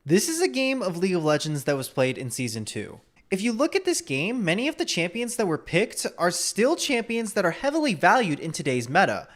This is a game of League of Legends that was played in Season 2. If you look at this game, many of the champions that were picked are still champions that are heavily valued in today's meta.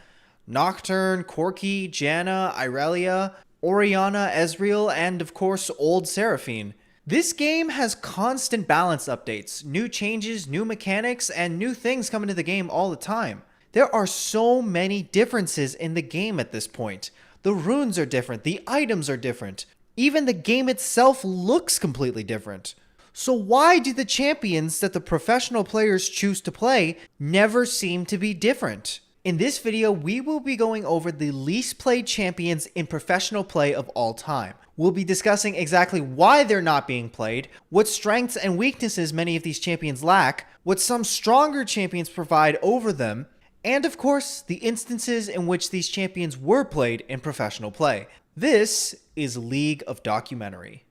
Nocturne, Corki, Janna, Irelia, Orianna, Ezreal, and of course Old Seraphine. This game has constant balance updates, new changes, new mechanics, and new things come into the game all the time. There are so many differences in the game at this point. The runes are different, the items are different. Even the game itself looks completely different. So why do the champions that the professional players choose to play never seem to be different? In this video, we will be going over the least played champions in professional play of all time. We'll be discussing exactly why they're not being played, what strengths and weaknesses many of these champions lack, what some stronger champions provide over them, and of course, the instances in which these champions were played in professional play. This is League of Documentary.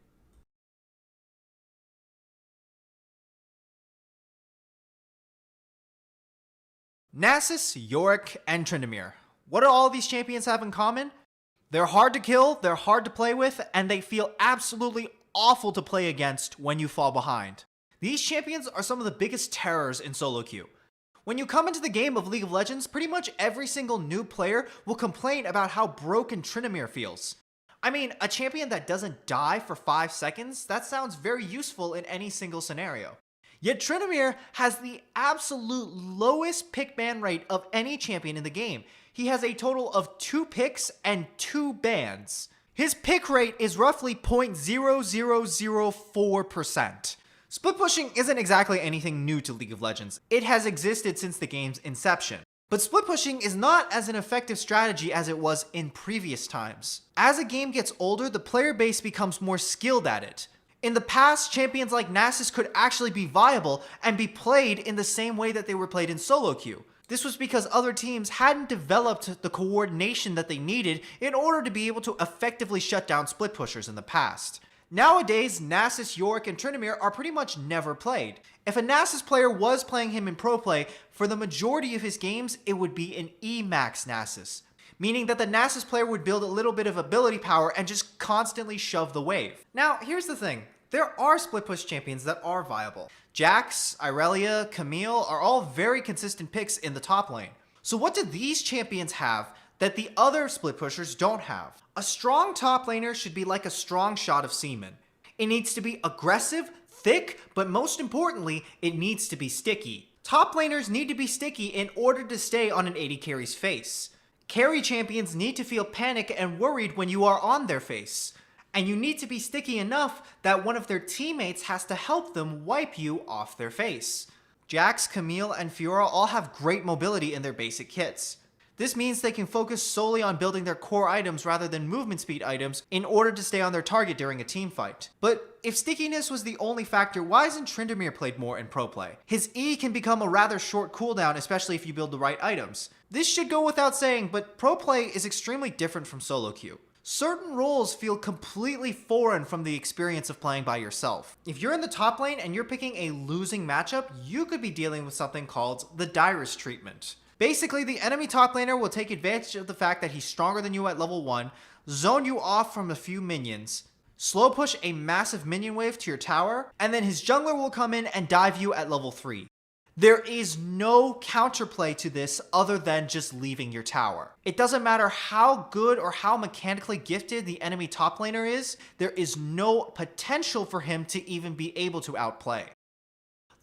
Nasus, Yorick, and Tryndamere. What do all these champions have in common? They're hard to kill, they're hard to play with, and they feel absolutely awful to play against when you fall behind. These champions are some of the biggest terrors in solo queue. When you come into the game of League of Legends, pretty much every single new player will complain about how broken Tryndamere feels. I mean, a champion that doesn't die for 5 seconds, that sounds very useful in any single scenario. Yet Tryndamere has the absolute lowest pick ban rate of any champion in the game. He has a total of 2 picks and 2 bans. His pick rate is roughly 0.0004%. Split pushing isn't exactly anything new to League of Legends. It has existed since the game's inception. But split pushing is not as an effective strategy as it was in previous times. As a game gets older, the player base becomes more skilled at it. In the past, champions like Nasus could actually be viable and be played in the same way that they were played in solo queue. This was because other teams hadn't developed the coordination that they needed in order to be able to effectively shut down split pushers in the past. Nowadays, Nasus, Yorick, and Tryndamere are pretty much never played. If a Nasus player was playing him in pro play, for the majority of his games, it would be an E-max Nasus, meaning that the Nasus player would build a little bit of ability power and just constantly shove the wave. Now, here's the thing. There are split push champions that are viable. Jax, Irelia, Camille are all very consistent picks in the top lane. So what do these champions have that the other split pushers don't have? A strong top laner should be like a strong shot of semen. It needs to be aggressive, thick, but most importantly, it needs to be sticky. Top laners need to be sticky in order to stay on an AD carry's face. Carry champions need to feel panic and worried when you are on their face. And you need to be sticky enough that one of their teammates has to help them wipe you off their face. Jax, Camille, and Fiora all have great mobility in their basic kits. This means they can focus solely on building their core items rather than movement speed items in order to stay on their target during a team fight. But if stickiness was the only factor, why isn't Tryndamere played more in pro play? His E can become a rather short cooldown, especially if you build the right items. This should go without saying, but pro play is extremely different from solo queue. Certain roles feel completely foreign from the experience of playing by yourself. If you're in the top lane and you're picking a losing matchup, you could be dealing with something called the Dyrus treatment. Basically, the enemy top laner will take advantage of the fact that he's stronger than you at level 1, zone you off from a few minions, slow push a massive minion wave to your tower, and then his jungler will come in and dive you at level 3. There is no counterplay to this other than just leaving your tower. It doesn't matter how good or how mechanically gifted the enemy top laner is, there is no potential for him to even be able to outplay.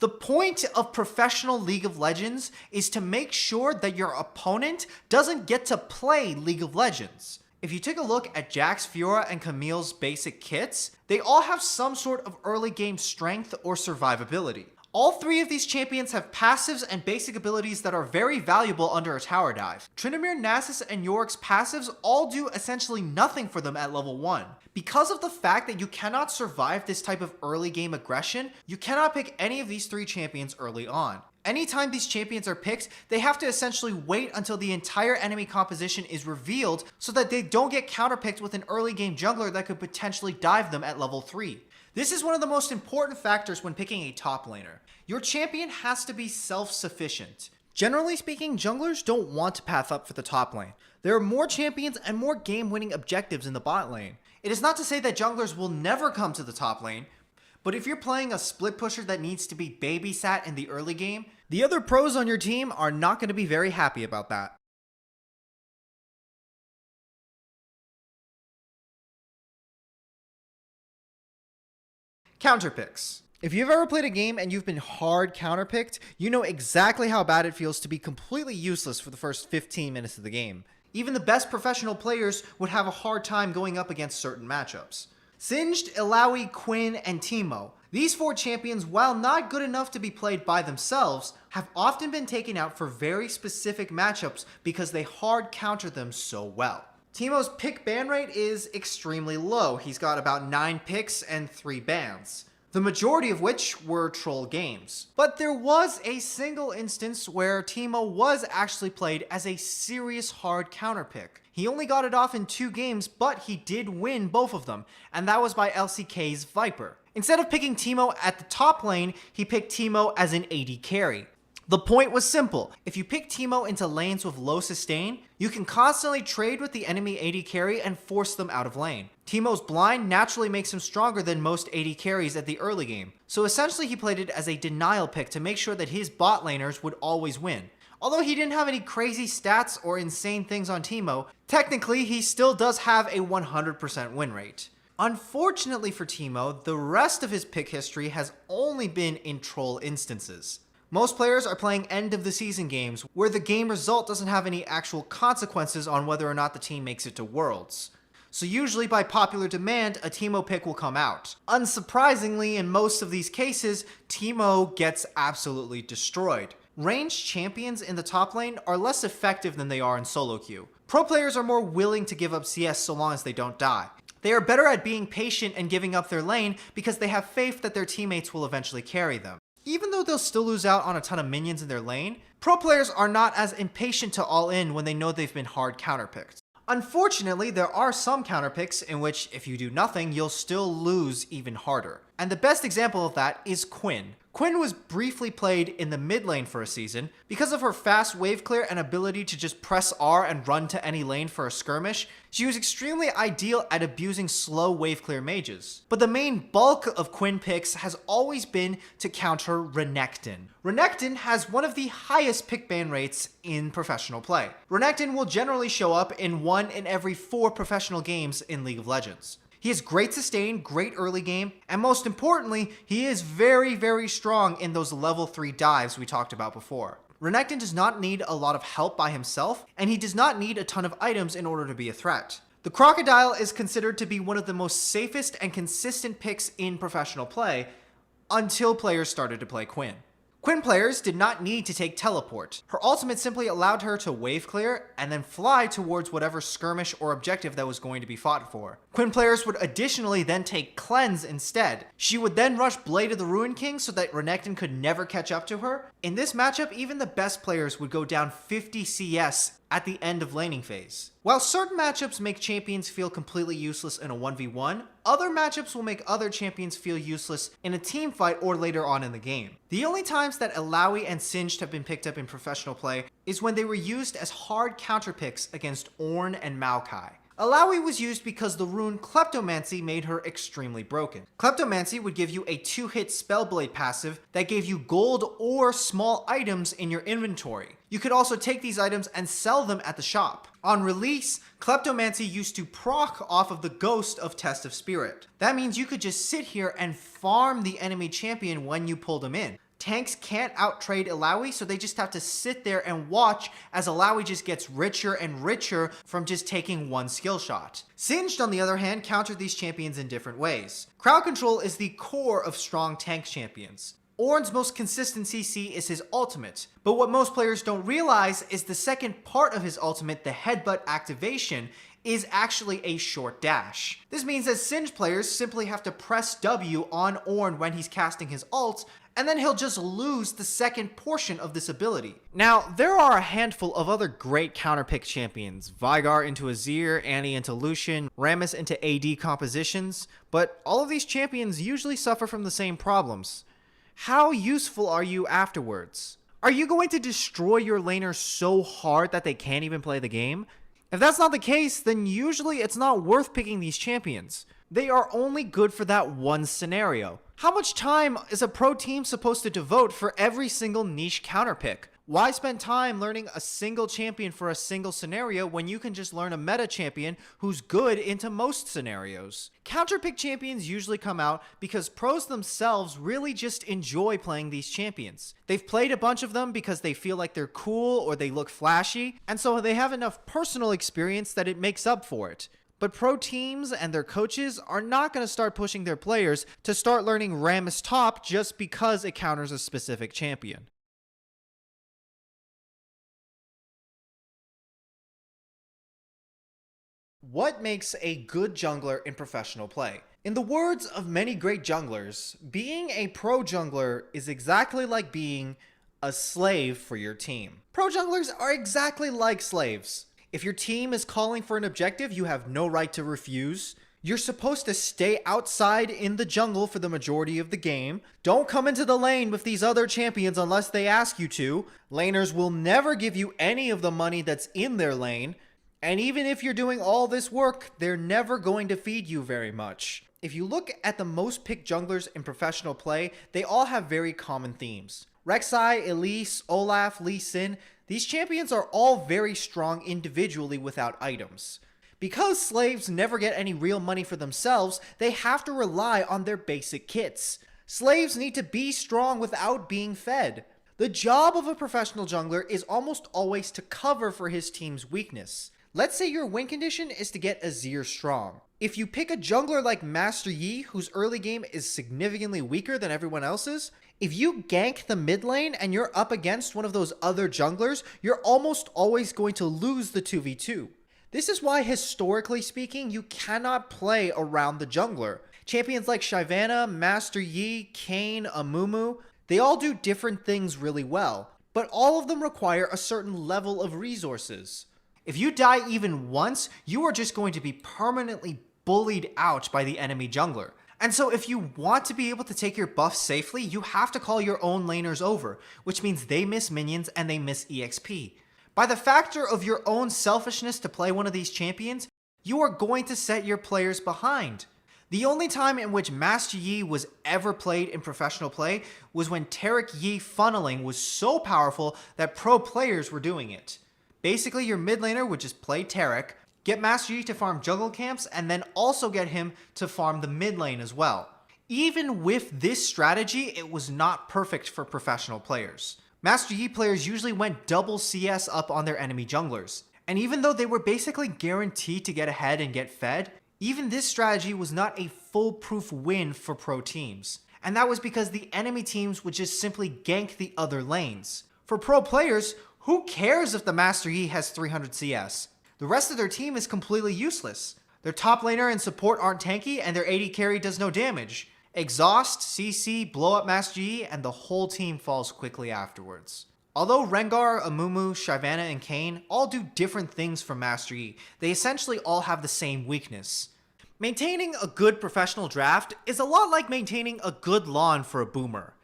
The point of professional League of Legends is to make sure that your opponent doesn't get to play League of Legends. If you take a look at Jax, Fiora, and Camille's basic kits, they all have some sort of early game strength or survivability. All 3 of these champions have passives and basic abilities that are very valuable under a tower dive. Tryndamere, Nasus, and Yorick's passives all do essentially nothing for them at level 1. Because of the fact that you cannot survive this type of early game aggression, you cannot pick any of these 3 champions early on. Anytime these champions are picked, they have to essentially wait until the entire enemy composition is revealed so that they don't get counterpicked with an early game jungler that could potentially dive them at level 3. This is one of the most important factors when picking a top laner. Your champion has to be self-sufficient. Generally speaking, junglers don't want to path up for the top lane. There are more champions and more game-winning objectives in the bot lane. It is not to say that junglers will never come to the top lane, but if you're playing a split pusher that needs to be babysat in the early game, the other pros on your team are not going to be very happy about that. Counterpicks. If you've ever played a game and you've been hard counterpicked, you know exactly how bad it feels to be completely useless for the first 15 minutes of the game. Even the best professional players would have a hard time going up against certain matchups. Singed, Illaoi, Quinn, and Teemo. These 4 champions, while not good enough to be played by themselves, have often been taken out for very specific matchups because they hard counter them so well. Teemo's pick ban rate is extremely low. He's got about 9 picks and 3 bans, the majority of which were troll games. But there was a single instance where Teemo was actually played as a serious hard counter pick. He only got it off in 2 games, but he did win both of them, and that was by LCK's Viper. Instead of picking Teemo at the top lane, he picked Teemo as an AD carry. The point was simple. If you pick Teemo into lanes with low sustain, you can constantly trade with the enemy AD carry and force them out of lane. Teemo's blind naturally makes him stronger than most AD carries at the early game, so essentially he played it as a denial pick to make sure that his bot laners would always win. Although he didn't have any crazy stats or insane things on Teemo, technically he still does have a 100% win rate. Unfortunately for Teemo, the rest of his pick history has only been in troll instances. Most players are playing end of the season games where the game result doesn't have any actual consequences on whether or not the team makes it to Worlds. So usually by popular demand, a Teemo pick will come out. Unsurprisingly, in most of these cases, Teemo gets absolutely destroyed. Ranged champions in the top lane are less effective than they are in solo queue. Pro players are more willing to give up CS so long as they don't die. They are better at being patient and giving up their lane because they have faith that their teammates will eventually carry them. Even though they'll still lose out on a ton of minions in their lane, pro players are not as impatient to all in when they know they've been hard counterpicked. Unfortunately, there are some counterpicks in which if you do nothing, you'll still lose even harder. And the best example of that is Quinn. Quinn was briefly played in the mid lane for a season. Because of her fast wave clear and ability to just press R and run to any lane for a skirmish, she was extremely ideal at abusing slow wave clear mages. But the main bulk of Quinn picks has always been to counter Renekton. Renekton has one of the highest pick ban rates in professional play. Renekton will generally show up in 1 in every 4 professional games in League of Legends. He has great sustain, great early game, and most importantly, he is very, very strong in those level 3 dives we talked about before. Renekton does not need a lot of help by himself, and he does not need a ton of items in order to be a threat. The Crocodile is considered to be one of the most safest and consistent picks in professional play, until players started to play Quinn. Quinn players did not need to take teleport. Her ultimate simply allowed her to wave clear and then fly towards whatever skirmish or objective that was going to be fought for. Quinn players would additionally then take cleanse instead. She would then rush Blade of the Ruined King so that Renekton could never catch up to her. In this matchup, even the best players would go down 50 CS at the end of laning phase. While certain matchups make champions feel completely useless in a 1v1, other matchups will make other champions feel useless in a team fight or later on in the game. The only times that Illaoi and Singed have been picked up in professional play is when they were used as hard counter picks against Ornn and Maokai. Illaoi was used because the rune Kleptomancy made her extremely broken. Kleptomancy would give you a 2-hit Spellblade passive that gave you gold or small items in your inventory. You could also take these items and sell them at the shop. On release, Kleptomancy used to proc off of the ghost of Test of Spirit. That means you could just sit here and farm the enemy champion when you pulled him in. Tanks can't out-trade Illaoi, so they just have to sit there and watch as Illaoi just gets richer and richer from just taking one skill shot. Singed, on the other hand, countered these champions in different ways. Crowd control is the core of strong tank champions. Ornn's most consistent CC is his ultimate, but what most players don't realize is the second part of his ultimate, the headbutt activation, is actually a short dash. This means that Singed players simply have to press W on Ornn when he's casting his ult, and then he'll just lose the second portion of this ability. Now, there are a handful of other great counterpick champions. Veigar into Azir, Annie into Lucian, Rammus into AD compositions, but all of these champions usually suffer from the same problems. How useful are you afterwards? Are you going to destroy your laner so hard that they can't even play the game? If that's not the case, then usually it's not worth picking these champions. They are only good for that one scenario. How much time is a pro team supposed to devote for every single niche counterpick? Why spend time learning a single champion for a single scenario when you can just learn a meta champion who's good into most scenarios? Counterpick champions usually come out because pros themselves really just enjoy playing these champions. They've played a bunch of them because they feel like they're cool or they look flashy, and so they have enough personal experience that it makes up for it. But pro teams and their coaches are not going to start pushing their players to start learning Rammus top just because it counters a specific champion. What makes a good jungler in professional play? In the words of many great junglers, being a pro jungler is exactly like being a slave for your team. Pro junglers are exactly like slaves. If your team is calling for an objective, you have no right to refuse. You're supposed to stay outside in the jungle for the majority of the game. Don't come into the lane with these other champions unless they ask you to. Laners will never give you any of the money that's in their lane. And even if you're doing all this work, they're never going to feed you very much. If you look at the most picked junglers in professional play, they all have very common themes. Rek'Sai, Elise, Olaf, Lee Sin, these champions are all very strong individually without items. Because slaves never get any real money for themselves, they have to rely on their basic kits. Slaves need to be strong without being fed. The job of a professional jungler is almost always to cover for his team's weakness. Let's say your win condition is to get Azir strong. If you pick a jungler like Master Yi, whose early game is significantly weaker than everyone else's, if you gank the mid lane and you're up against one of those other junglers, you're almost always going to lose the 2v2. This is why, historically speaking, you cannot play around the jungler. Champions like Shyvana, Master Yi, Kayn, Amumu, they all do different things really well, but all of them require a certain level of resources. If you die even once, you are just going to be permanently bullied out by the enemy jungler. And so if you want to be able to take your buffs safely, you have to call your own laners over, which means they miss minions and they miss EXP. By the factor of your own selfishness to play one of these champions, you are going to set your players behind. The only time in which Master Yi was ever played in professional play was when Taric Yi funneling was so powerful that pro players were doing it. Basically, your mid laner would just play Taric, get Master Yi to farm jungle camps, and then also get him to farm the mid lane as well. Even with this strategy, it was not perfect for professional players. Master Yi players usually went double CS up on their enemy junglers. And even though they were basically guaranteed to get ahead and get fed, even this strategy was not a foolproof win for pro teams. And that was because the enemy teams would just simply gank the other lanes. For pro players, who cares if the Master Yi has 300 CS? The rest of their team is completely useless. Their top laner and support aren't tanky, and their AD carry does no damage. Exhaust, CC, blow up Master Yi, and the whole team falls quickly afterwards. Although Rengar, Amumu, Shyvana, and Kayn all do different things from Master Yi, they essentially all have the same weakness. Maintaining a good professional draft is a lot like maintaining a good lawn for a boomer.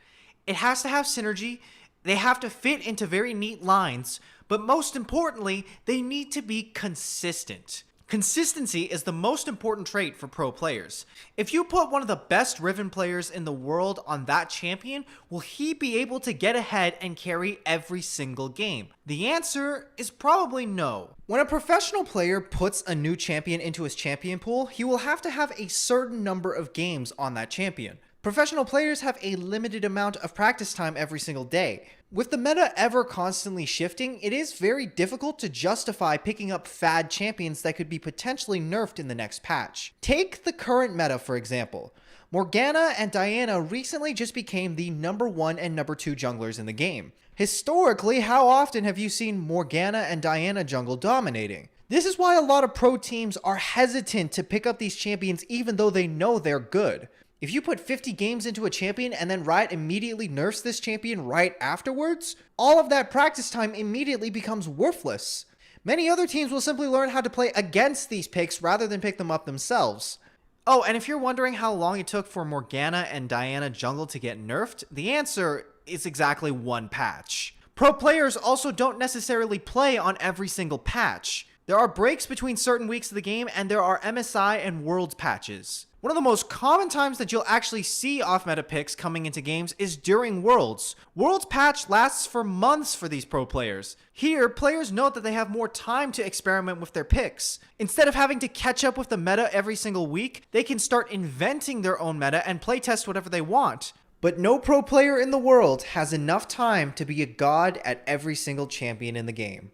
It has to have synergy, they have to fit into very neat lines, but most importantly, they need to be consistent. Consistency is the most important trait for pro players. If you put one of the best Riven players in the world on that champion, will he be able to get ahead and carry every single game? The answer is probably no. When a professional player puts a new champion into his champion pool, he will have to have a certain number of games on that champion. Professional players have a limited amount of practice time every single day. With the meta ever constantly shifting, it is very difficult to justify picking up fad champions that could be potentially nerfed in the next patch. Take the current meta, for example. Morgana and Diana recently just became the number 1 and number 2 junglers in the game. Historically, how often have you seen Morgana and Diana jungle dominating? This is why a lot of pro teams are hesitant to pick up these champions even though they know they're good. If you put 50 games into a champion and then Riot immediately nerfs this champion right afterwards, all of that practice time immediately becomes worthless. Many other teams will simply learn how to play against these picks rather than pick them up themselves. Oh, and if you're wondering how long it took for Morgana and Diana jungle to get nerfed, the answer is exactly one patch. Pro players also don't necessarily play on every single patch. There are breaks between certain weeks of the game, and there are MSI and Worlds patches. One of the most common times that you'll actually see off-meta picks coming into games is during Worlds. Worlds patch lasts for months for these pro players. Here, players know that they have more time to experiment with their picks. Instead of having to catch up with the meta every single week, they can start inventing their own meta and playtest whatever they want. But no pro player in the world has enough time to be a god at every single champion in the game.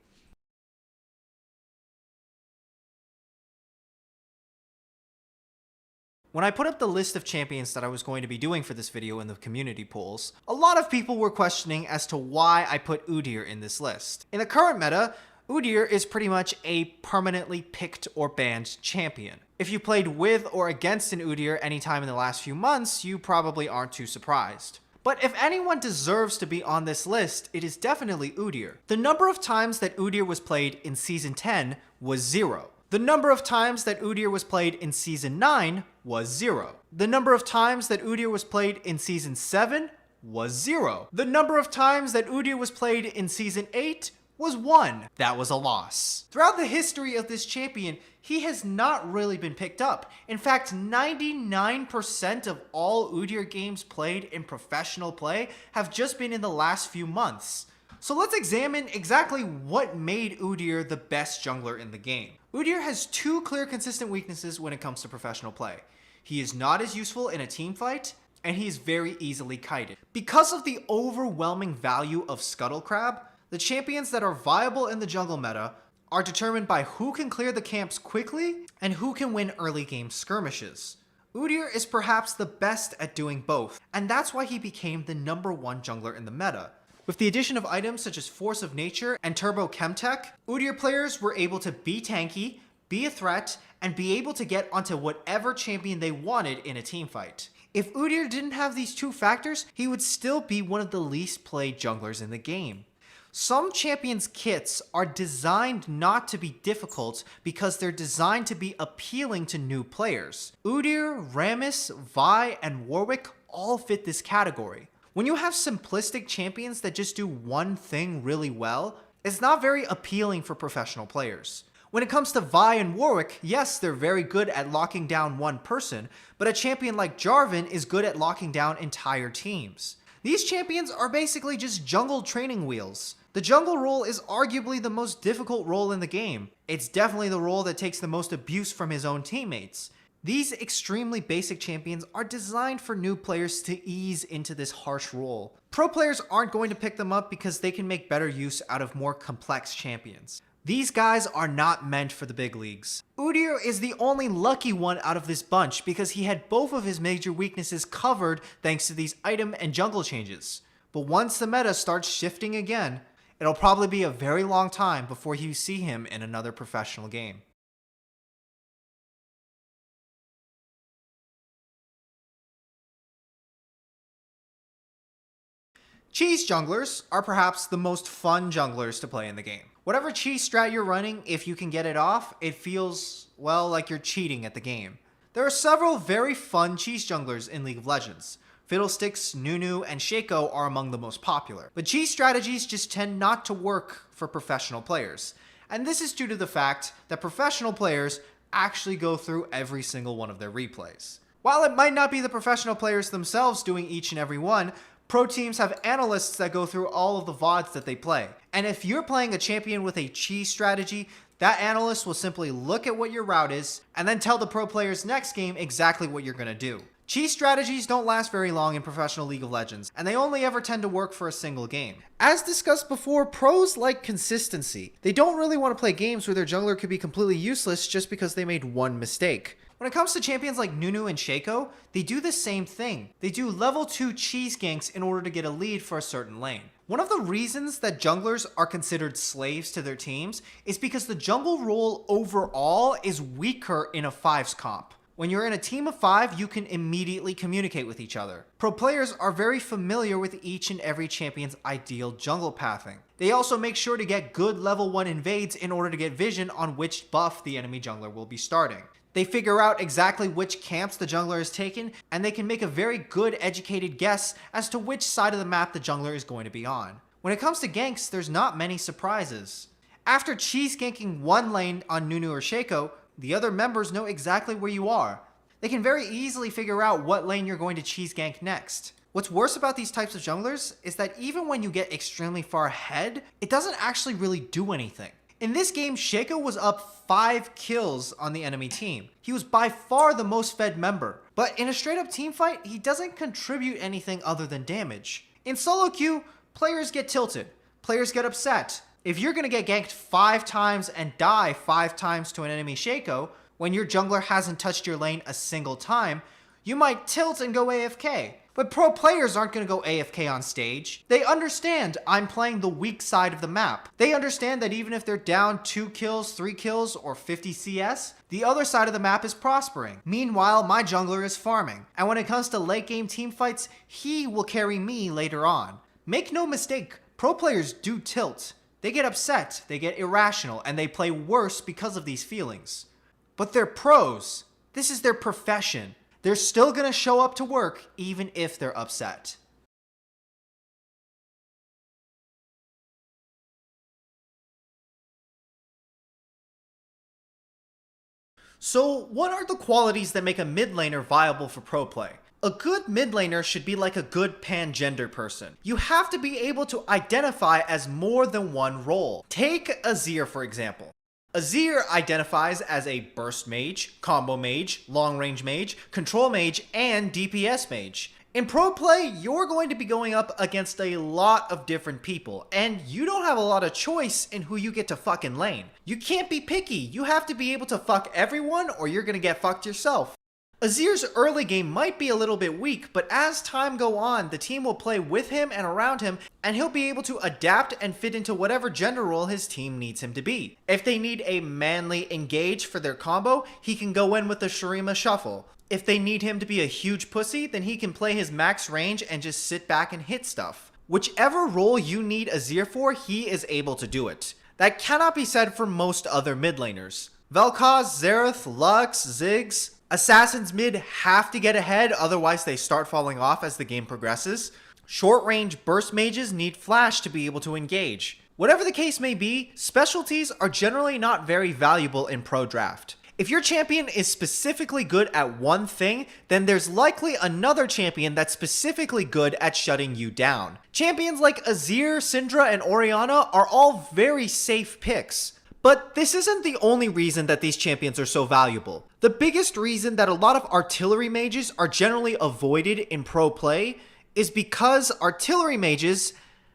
When I put up the list of champions that I was going to be doing for this video in the community polls, a lot of people were questioning as to why I put Udyr in this list. In the current meta, Udyr is pretty much a permanently picked or banned champion. If you played with or against an Udyr anytime in the last few months, you probably aren't too surprised. But if anyone deserves to be on this list, it is definitely Udyr. The number of times that Udyr was played in Season 10 was 0. The number of times that Udyr was played in Season 9 was 0. The number of times that Udyr was played in Season 7 was 0. The number of times that Udyr was played in Season 8 was 1. That was a loss. Throughout the history of this champion, he has not really been picked up. In fact, 99% of all Udyr games played in professional play have just been in the last few months. So let's examine exactly what made Udyr the best jungler in the game. Udyr has two clear consistent weaknesses when it comes to professional play. He is not as useful in a team fight, and he is very easily kited. Because of the overwhelming value of Scuttle Crab, the champions that are viable in the jungle meta are determined by who can clear the camps quickly and who can win early game skirmishes. Udyr is perhaps the best at doing both, and that's why he became the #1 jungler in the meta. With the addition of items such as Force of Nature and Turbo Chemtech, Udyr players were able to be tanky, be a threat, and be able to get onto whatever champion they wanted in a teamfight. If Udyr didn't have these two factors, he would still be one of the least played junglers in the game. Some champions' kits are designed not to be difficult because they're designed to be appealing to new players. Udyr, Rammus, Vi, and Warwick all fit this category. When you have simplistic champions that just do one thing really well, it's not very appealing for professional players. When it comes to Vi and Warwick, yes, they're very good at locking down one person, but a champion like Jarvan is good at locking down entire teams. These champions are basically just jungle training wheels. The jungle role is arguably the most difficult role in the game. It's definitely the role that takes the most abuse from his own teammates. These extremely basic champions are designed for new players to ease into this harsh role. Pro players aren't going to pick them up because they can make better use out of more complex champions. These guys are not meant for the big leagues. Udyr is the only lucky one out of this bunch because he had both of his major weaknesses covered thanks to these item and jungle changes. But once the meta starts shifting again, it'll probably be a very long time before you see him in another professional game. Cheese junglers are perhaps the most fun junglers to play in the game. Whatever cheese strat you're running, if you can get it off, it feels, well, like you're cheating at the game. There are several very fun cheese junglers in League of Legends. Fiddlesticks, Nunu, and Shaco are among the most popular. But cheese strategies just tend not to work for professional players. And this is due to the fact that professional players actually go through every single one of their replays. While it might not be the professional players themselves doing each and every one, pro teams have analysts that go through all of the VODs that they play. And if you're playing a champion with a cheese strategy, that analyst will simply look at what your route is and then tell the pro players next game exactly what you're going to do. Cheese strategies don't last very long in professional League of Legends, and they only ever tend to work for a single game. As discussed before, pros like consistency. They don't really want to play games where their jungler could be completely useless just because they made one mistake. When it comes to champions like Nunu and Shaco, they do the same thing. They do level 2 cheese ganks in order to get a lead for a certain lane. One of the reasons that junglers are considered slaves to their teams is because the jungle role overall is weaker in a 5s comp. When you're in a team of 5, you can immediately communicate with each other. Pro players are very familiar with each and every champion's ideal jungle pathing. They also make sure to get good level 1 invades in order to get vision on which buff the enemy jungler will be starting. They figure out exactly which camps the jungler has taken, and they can make a very good educated guess as to which side of the map the jungler is going to be on. When it comes to ganks, there's not many surprises. After cheese ganking one lane on Nunu or Shaco, the other members know exactly where you are. They can very easily figure out what lane you're going to cheese gank next. What's worse about these types of junglers is that even when you get extremely far ahead, it doesn't actually really do anything. In this game, Shaco was up 5 kills on the enemy team. He was by far the most fed member, but in a straight up team fight, he doesn't contribute anything other than damage. In solo queue, players get tilted, players get upset. If you're gonna get ganked 5 times and die 5 times to an enemy Shaco, when your jungler hasn't touched your lane a single time, you might tilt and go AFK. But pro players aren't going to go AFK on stage. They understand I'm playing the weak side of the map. They understand that even if they're down 2 kills, 3 kills, or 50 CS, the other side of the map is prospering. Meanwhile, my jungler is farming. And when it comes to late game teamfights, he will carry me later on. Make no mistake, pro players do tilt. They get upset, they get irrational, and they play worse because of these feelings. But they're pros. This is their profession. They're still gonna show up to work even if they're upset. So what are the qualities that make a mid laner viable for pro play? A good mid laner should be like a good pan-gender person. You have to be able to identify as more than one role. Take Azir for example. Azir identifies as a burst mage, combo mage, long range mage, control mage, and DPS mage. In pro play, you're going to be going up against a lot of different people, and you don't have a lot of choice in who you get to fuck in lane. You can't be picky, you have to be able to fuck everyone or you're gonna get fucked yourself. Azir's early game might be a little bit weak, but as time go on, the team will play with him and around him, and he'll be able to adapt and fit into whatever gender role his team needs him to be. If they need a manly engage for their combo, he can go in with the Shurima Shuffle. If they need him to be a huge pussy, then he can play his max range and just sit back and hit stuff. Whichever role you need Azir for, he is able to do it. That cannot be said for most other mid laners. Vel'Koz, Xerath, Lux, Ziggs, Assassins mid have to get ahead, otherwise they start falling off as the game progresses. Short-range burst mages need flash to be able to engage. Whatever the case may be, specialties are generally not very valuable in pro draft. If your champion is specifically good at one thing, then there's likely another champion that's specifically good at shutting you down. Champions like Azir, Syndra, and Orianna are all very safe picks. But this isn't the only reason that these champions are so valuable. The biggest reason that a lot of artillery mages are generally avoided in pro play is because artillery mages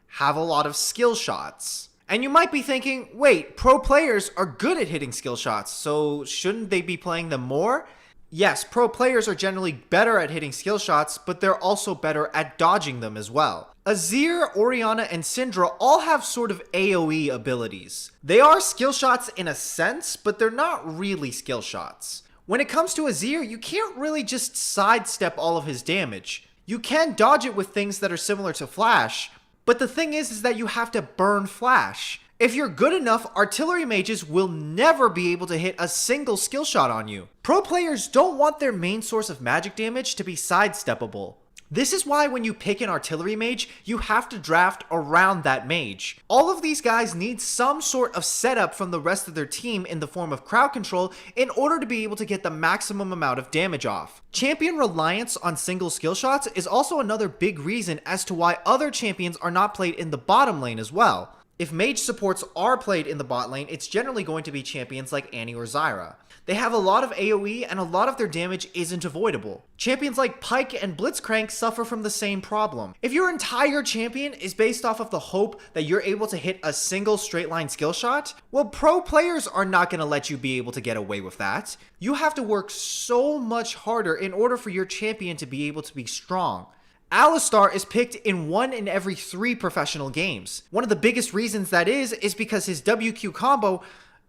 have a lot of skill shots. And you might be thinking, wait, pro players are good at hitting skill shots, so shouldn't they be playing them more? Yes, pro players are generally better at hitting skill shots, but they're also better at dodging them as well. Azir, Orianna, and Syndra all have sort of AoE abilities. They are skill shots in a sense, but they're not really skill shots. When it comes to Azir, you can't really just sidestep all of his damage. You can dodge it with things that are similar to Flash, but the thing is that you have to burn Flash. If you're good enough, artillery mages will never be able to hit a single skill shot on you. Pro players don't want their main source of magic damage to be sidesteppable. This is why when you pick an artillery mage, you have to draft around that mage. All of these guys need some sort of setup from the rest of their team in the form of crowd control in order to be able to get the maximum amount of damage off. Champion reliance on single skill shots is also another big reason as to why other champions are not played in the bottom lane as well. If mage supports are played in the bot lane, it's generally going to be champions like Annie or Zyra. They have a lot of AoE and a lot of their damage isn't avoidable. Champions like Pyke and Blitzcrank suffer from the same problem. If your entire champion is based off of the hope that you're able to hit a single straight line skill shot, well, pro players are not going to let you be able to get away with that. You have to work so much harder in order for your champion to be able to be strong. Alistar is picked in 1 in every 3 professional games. One of the biggest reasons that is because his WQ combo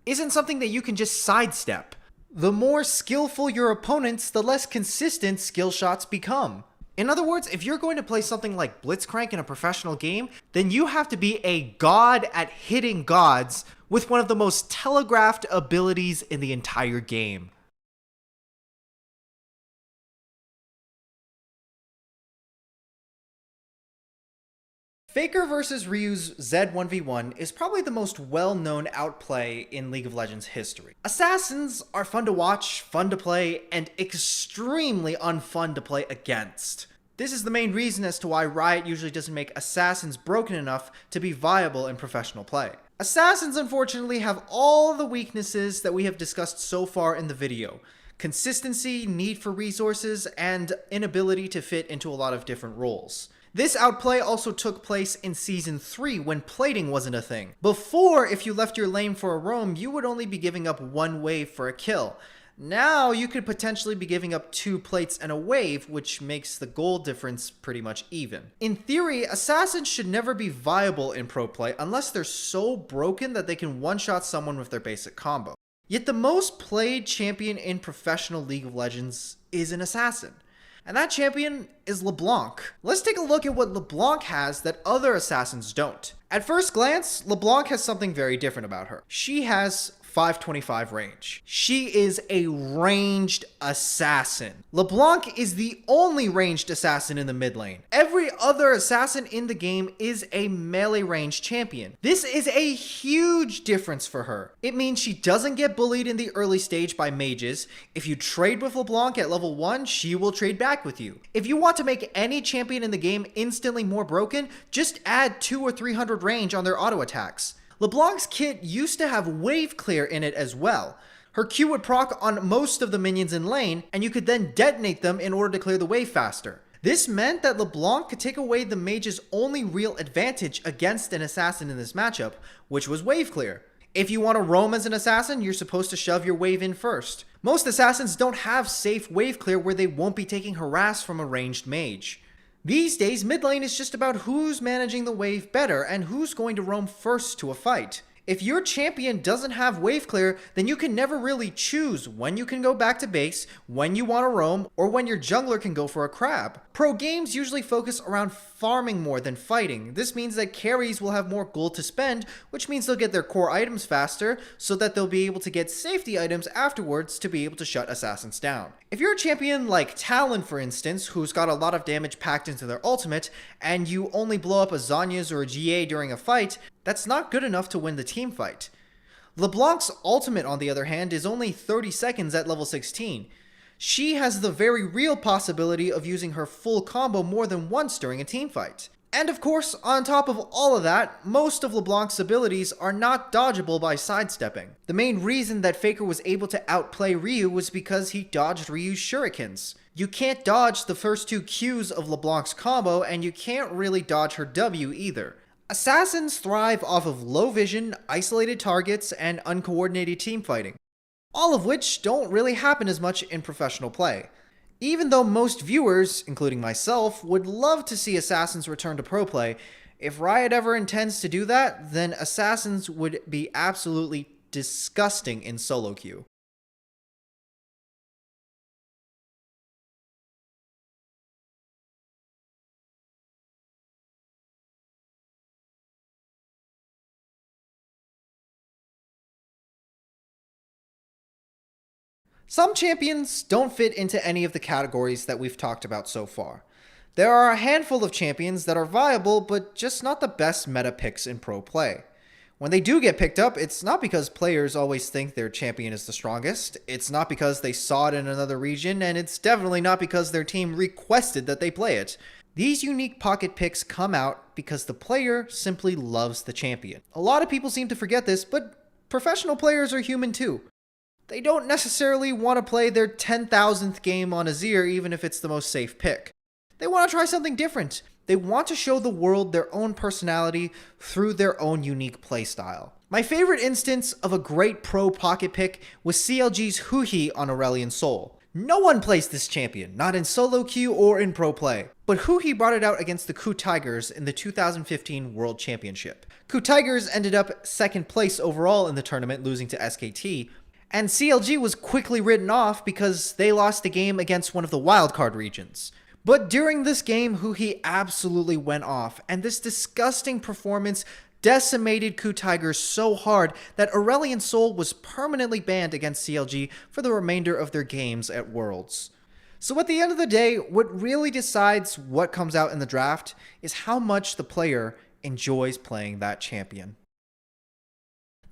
isn't something that you can just sidestep. The more skillful your opponents, the less consistent skill shots become. In other words, if you're going to play something like Blitzcrank in a professional game, then you have to be a god at hitting gods with one of the most telegraphed abilities in the entire game. Faker vs. Ryu's Z1v1 is probably the most well-known outplay in League of Legends history. Assassins are fun to watch, fun to play, and extremely unfun to play against. This is the main reason as to why Riot usually doesn't make Assassins broken enough to be viable in professional play. Assassins unfortunately have all the weaknesses that we have discussed so far in the video. Consistency, need for resources, and inability to fit into a lot of different roles. This outplay also took place in Season 3 when plating wasn't a thing. Before, if you left your lane for a roam, you would only be giving up one wave for a kill. Now, you could potentially be giving up 2 plates and a wave, which makes the gold difference pretty much even. In theory, Assassins should never be viable in pro play unless they're so broken that they can one-shot someone with their basic combo. Yet the most played champion in professional League of Legends is an Assassin. And that champion is LeBlanc. Let's take a look at what LeBlanc has that other Assassins don't. At first glance, LeBlanc has something very different about her. She has 525 range. She is a ranged assassin. LeBlanc is the only ranged assassin in the mid lane. Every other assassin in the game is a melee range champion. This is a huge difference for her. It means she doesn't get bullied in the early stage by mages. If you trade with LeBlanc at level 1, she will trade back with you. If you want to make any champion in the game instantly more broken, just add 200 or 300 range on their auto attacks. LeBlanc's kit used to have wave clear in it as well. Her Q would proc on most of the minions in lane, and you could then detonate them in order to clear the wave faster. This meant that LeBlanc could take away the mage's only real advantage against an assassin in this matchup, which was wave clear. If you want to roam as an assassin, you're supposed to shove your wave in first. Most assassins don't have safe wave clear where they won't be taking harass from a ranged mage. These days, mid lane is just about who's managing the wave better and who's going to roam first to a fight. If your champion doesn't have wave clear, then you can never really choose when you can go back to base, when you want to roam, or when your jungler can go for a crab. Pro games usually focus around farming more than fighting. This means that carries will have more gold to spend, which means they'll get their core items faster, so that they'll be able to get safety items afterwards to be able to shut assassins down. If you're a champion like Talon, for instance, who's got a lot of damage packed into their ultimate, and you only blow up a Zhonya's or a GA during a fight, that's not good enough to win the team fight. LeBlanc's ultimate, on the other hand, is only 30 seconds at level 16. She has the very real possibility of using her full combo more than once during a team fight. And of course, on top of all of that, most of LeBlanc's abilities are not dodgeable by sidestepping. The main reason that Faker was able to outplay Ryu was because he dodged Ryu's shurikens. You can't dodge the first 2 Qs of LeBlanc's combo, and you can't really dodge her W either. Assassins thrive off of low vision, isolated targets, and uncoordinated team fighting, all of which don't really happen as much in professional play. Even though most viewers, including myself, would love to see Assassins return to pro play, if Riot ever intends to do that, then Assassins would be absolutely disgusting in solo queue. Some champions don't fit into any of the categories that we've talked about so far. There are a handful of champions that are viable, but just not the best meta picks in pro play. When they do get picked up, it's not because players always think their champion is the strongest, it's not because they saw it in another region, and it's definitely not because their team requested that they play it. These unique pocket picks come out because the player simply loves the champion. A lot of people seem to forget this, but professional players are human too. They don't necessarily want to play their 10,000th game on Azir even if it's the most safe pick. They want to try something different. They want to show the world their own personality through their own unique playstyle. My favorite instance of a great pro pocket pick was CLG's Huhi on Aurelion Sol. No one plays this champion, not in solo queue or in pro play. But Huhi brought it out against the Ku Tigers in the 2015 World Championship. Ku Tigers ended up second place overall in the tournament, losing to SKT, and CLG was quickly written off because they lost the game against one of the wildcard regions. But during this game, Huhi absolutely went off, and this disgusting performance decimated Ku Tigers so hard that Aurelion Sol was permanently banned against CLG for the remainder of their games at Worlds. So at the end of the day, what really decides what comes out in the draft is how much the player enjoys playing that champion.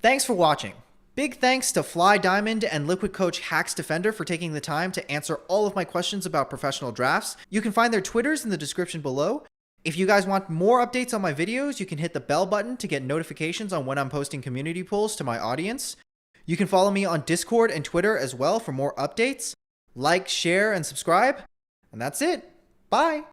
Thanks for watching. Big thanks to Fly Diamond and Liquid Coach Hacks Defender for taking the time to answer all of my questions about professional drafts. You can find their Twitters in the description below. If you guys want more updates on my videos, you can hit the bell button to get notifications on when I'm posting community polls to my audience. You can follow me on Discord and Twitter as well for more updates. Like, share, and subscribe. And that's it. Bye.